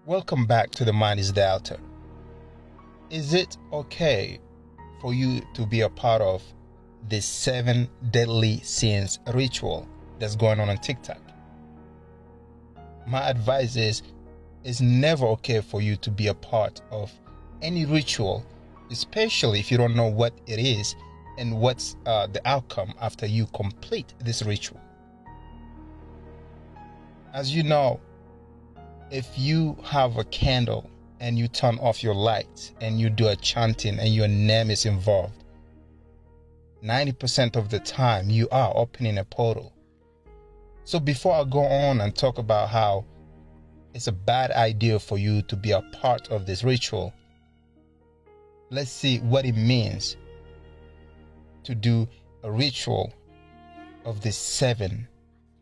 Welcome back to The Mind is the Altar. Is it okay for you to be a part of this 7 deadly sins ritual that's going on TikTok? My advice is it's never okay for you to be a part of any ritual, especially if you don't know what it is and what's the outcome after you complete this ritual. As you know, if you have a candle and you turn off your lights and you do a chanting and your name is involved, 90% of the time you are opening a portal. So before I go on and talk about how it's a bad idea for you to be a part of this ritual, let's see what it means to do a ritual of this 7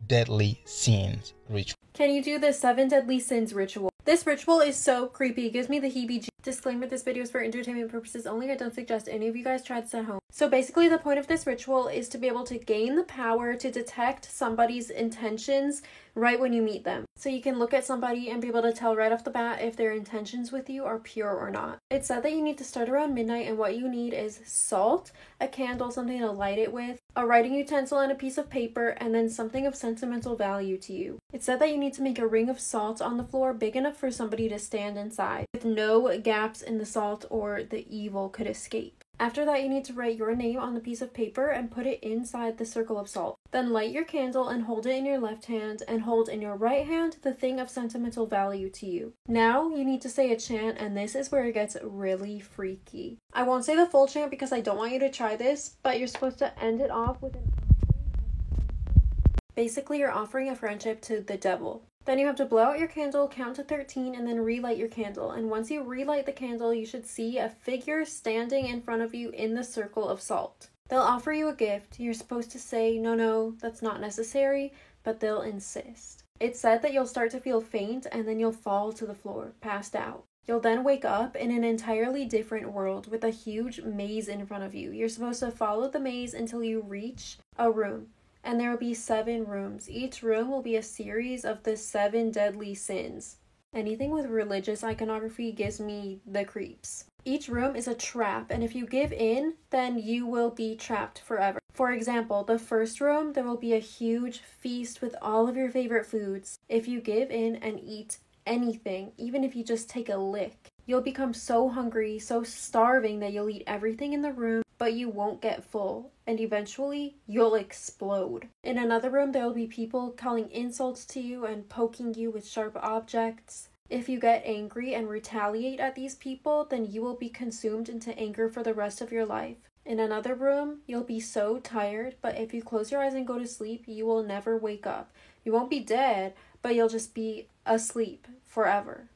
deadly sins ritual. Can you do the 7 deadly sins ritual? This ritual is so creepy. It gives me the heebie-jeebies. Disclaimer, this video is for entertainment purposes only. I don't suggest any of you guys try this at home. So basically the point of this ritual is to be able to gain the power to detect somebody's intentions right when you meet them. So you can look at somebody and be able to tell right off the bat if their intentions with you are pure or not. It's said that you need to start around midnight, and what you need is salt, a candle, something to light it with, a writing utensil and a piece of paper, and then something of sentimental value to you. It's said that you need to make a ring of salt on the floor big enough for somebody to stand inside, with no gaps in the salt or the evil could escape. After that, you need to write your name on the piece of paper and put it inside the circle of salt. Then light your candle and hold it in your left hand, and hold in your right hand the thing of sentimental value to you. Now you need to say a chant, and this is where it gets really freaky. I won't say the full chant because I don't want you to try this, but you're supposed to end it off with an basically you're offering a friendship to the devil. Then you have to blow out your candle, count to 13, and then relight your candle. And once you relight the candle, you should see a figure standing in front of you in the circle of salt. They'll offer you a gift. You're supposed to say, no, that's not necessary, but they'll insist. It's said that you'll start to feel faint, and then you'll fall to the floor, passed out. You'll then wake up in an entirely different world with a huge maze in front of you. You're supposed to follow the maze until you reach a room. And there will be 7 rooms. Each room will be a series of the 7 deadly sins. Anything with religious iconography gives me the creeps. Each room is a trap, and if you give in, then you will be trapped forever. For example, the first room, there will be a huge feast with all of your favorite foods. If you give in and eat anything, even if you just take a lick, you'll become so hungry, so starving that you'll eat everything in the room, but you won't get full, and eventually you'll explode. In another room, there will be people calling insults to you and poking you with sharp objects. If you get angry and retaliate at these people, then you will be consumed into anger for the rest of your life. In another room, you'll be so tired, but if you close your eyes and go to sleep, you will never wake up. You won't be dead, but you'll just be asleep forever.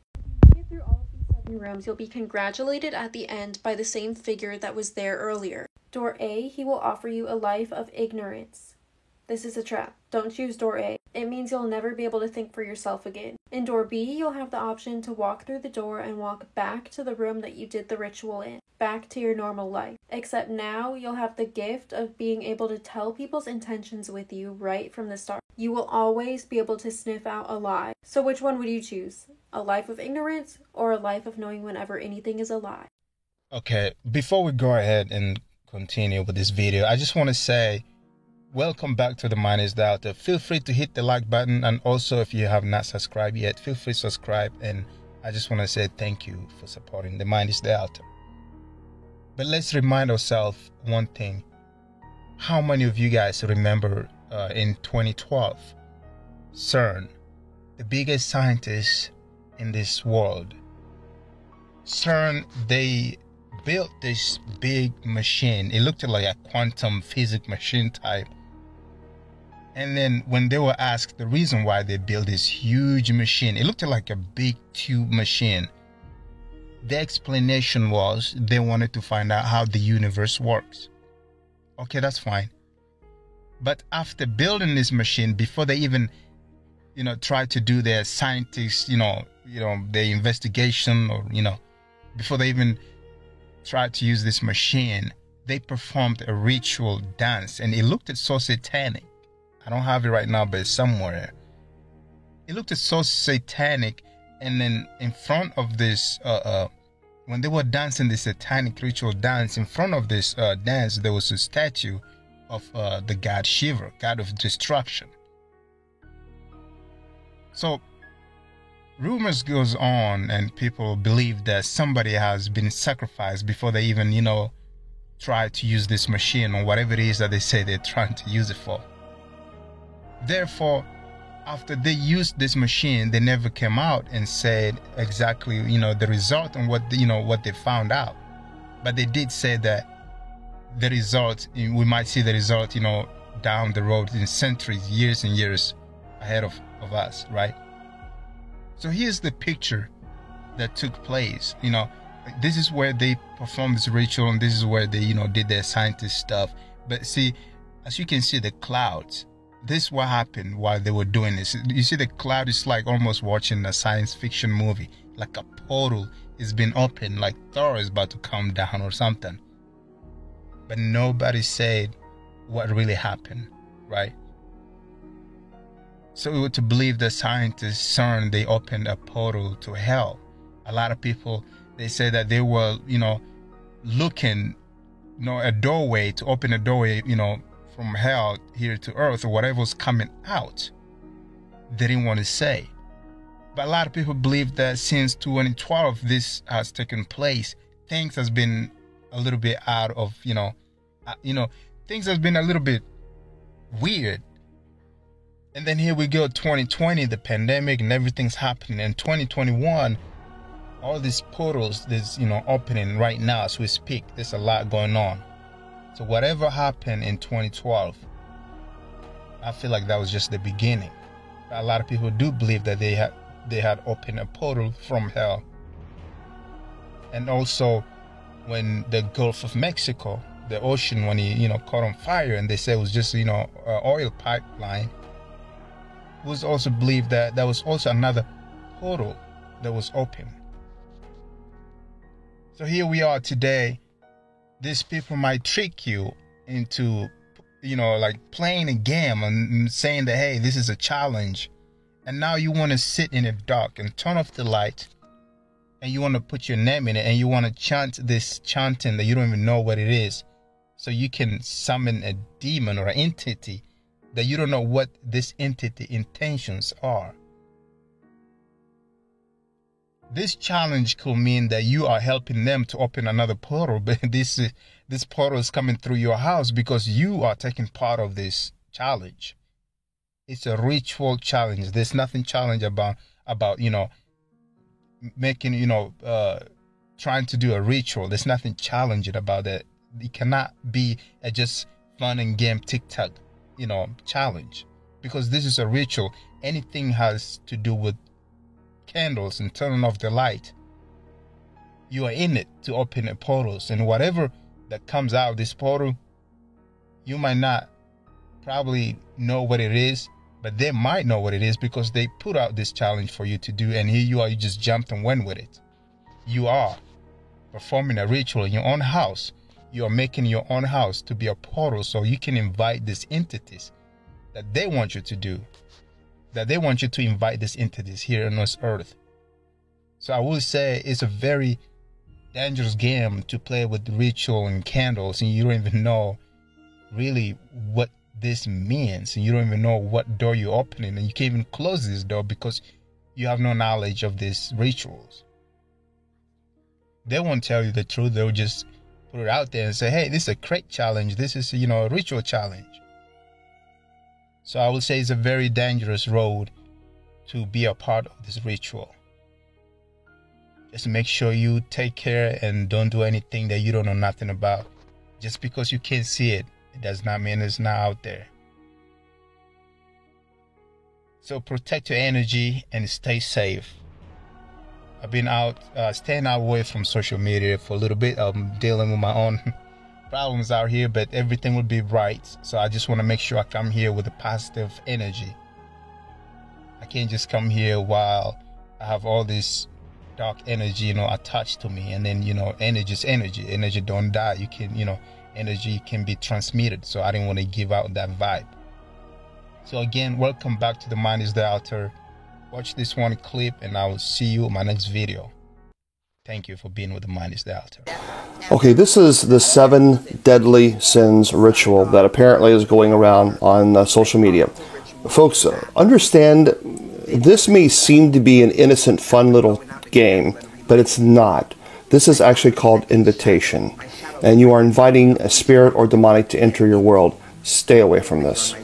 Through all of these 7 rooms, you'll be congratulated at the end by the same figure that was there earlier. Door A, he will offer you a life of ignorance. This is a trap. Don't choose door A. It means you'll never be able to think for yourself again. In door B, you'll have the option to walk through the door and walk back to the room that you did the ritual in, back to your normal life. Except now, you'll have the gift of being able to tell people's intentions with you right from the start. You will always be able to sniff out a lie. So which one would you choose? A life of ignorance or a life of knowing whenever anything is a lie? Okay, before we go ahead and continue with this video, I just want to say welcome back to The Mind is the Altar. Feel free to hit the like button, and also if you have not subscribed yet, feel free to subscribe. And I just want to say thank you for supporting The Mind is the Altar. But let's remind ourselves one thing. How many of you guys remember in 2012, CERN, the biggest scientist in this world, CERN, they built this big machine. It looked like a quantum physics machine type. And then when they were asked the reason why they built this huge machine, it looked like a big tube machine. The explanation was they wanted to find out how the universe works. Okay, that's fine. But after building this machine, before they even, try to do their scientists, their investigation, or, before they even tried to use this machine, they performed a ritual dance, and it looked so satanic. I don't have it right now, but it's somewhere. It looked so satanic And then in front of this, when they were dancing this satanic ritual dance, in front of this dance, there was a statue of the god Shiva, god of destruction. So rumors goes on, and people believe that somebody has been sacrificed before they even, try to use this machine or whatever it is that they say they're trying to use it for. Therefore, after they used this machine, they never came out and said exactly, the result and what they found out. But they did say that the result, we might see the result, down the road in centuries, years and years ahead of us, right? So here's the picture that took place. This is where they performed this ritual, and this is where they, did their scientist stuff. But see, as you can see, the clouds, this is what happened while they were doing this. You see the cloud is like almost watching a science fiction movie, like a portal is being opened, like Thor is about to come down or something. But nobody said what really happened, right? So to believe the scientists, CERN, they opened a portal to hell. A lot of people, they say that they were, looking, a doorway to open a doorway, from hell here to earth, or whatever was coming out. They didn't want to say. But a lot of people believe that since 2012, this has taken place, things has been a little bit out of, things has been a little bit weird. And then here we go, 2020, the and everything's happening. And 2021, all these portals, there's, opening right now as we speak. There's a lot going on. So whatever happened in 2012, I feel like that was just the beginning. A lot of people do believe that they had opened a portal from hell. And also, when the Gulf of Mexico, the ocean, when he, caught on fire, and they say it was just, an oil pipeline, it was also believed that there was also another portal that was open. So here we are today. These people might trick you into, like playing a game and saying that, hey, this is a challenge. And now you want to sit in the dark and turn off the light, and you want to put your name in it, and you want to chant this chanting that you don't even know what it is. So you can summon a demon or an entity that you don't know what this entity intentions are. This challenge could mean that you are helping them to open another portal, but this portal is coming through your house because you are taking part of this challenge. It's a ritual challenge. There's nothing challenge about making, trying to do a ritual. There's nothing challenging about that. It cannot be a just fun and game TikTok, challenge, because this is a ritual. Anything has to do with candles and turning off the light, you are in it to open the portals, and whatever that comes out of this portal, you might not probably know what it is, but they might know what it is because they put out this challenge for you to do, and here you are, you just jumped and went with it. You are performing a ritual in your own house. You are making your own house to be a portal so you can invite these entities that they want you to do, that they want you to invite these entities here on this earth. So I will say it's a very dangerous game to play with ritual and candles, and you don't even know really what this means, and you don't even know what door you're opening, and you can't even close this door because you have no knowledge of these rituals. They won't tell you the truth. They'll just put it out there and say, hey, this is a crate challenge, this is a ritual challenge. So I would say it's a very dangerous road to be a part of this ritual. Just make sure you take care and don't do anything that you don't know nothing about. Just because you can't see it, it does not mean it's not out there. So protect your energy and stay safe. I've been staying away from social media for a little bit. I'm dealing with my own problems out here, but everything will be right. So I just want to make sure I come here with a positive energy. I can't just come here while I have all this dark energy, attached to me. And then, energy is energy. Energy don't die. You can, energy can be transmitted. So I didn't want to give out that vibe. So again, welcome back to The Mind is the Altar. Watch this one clip and I will see you in my next video. Thank you for being with the Mind is the Altar. Okay, this is the 7 deadly sins ritual that apparently is going around on social media. Folks, understand, this may seem to be an innocent, fun little game, but it's not. This is actually called invitation, and you are inviting a spirit or demonic to enter your world. Stay away from this.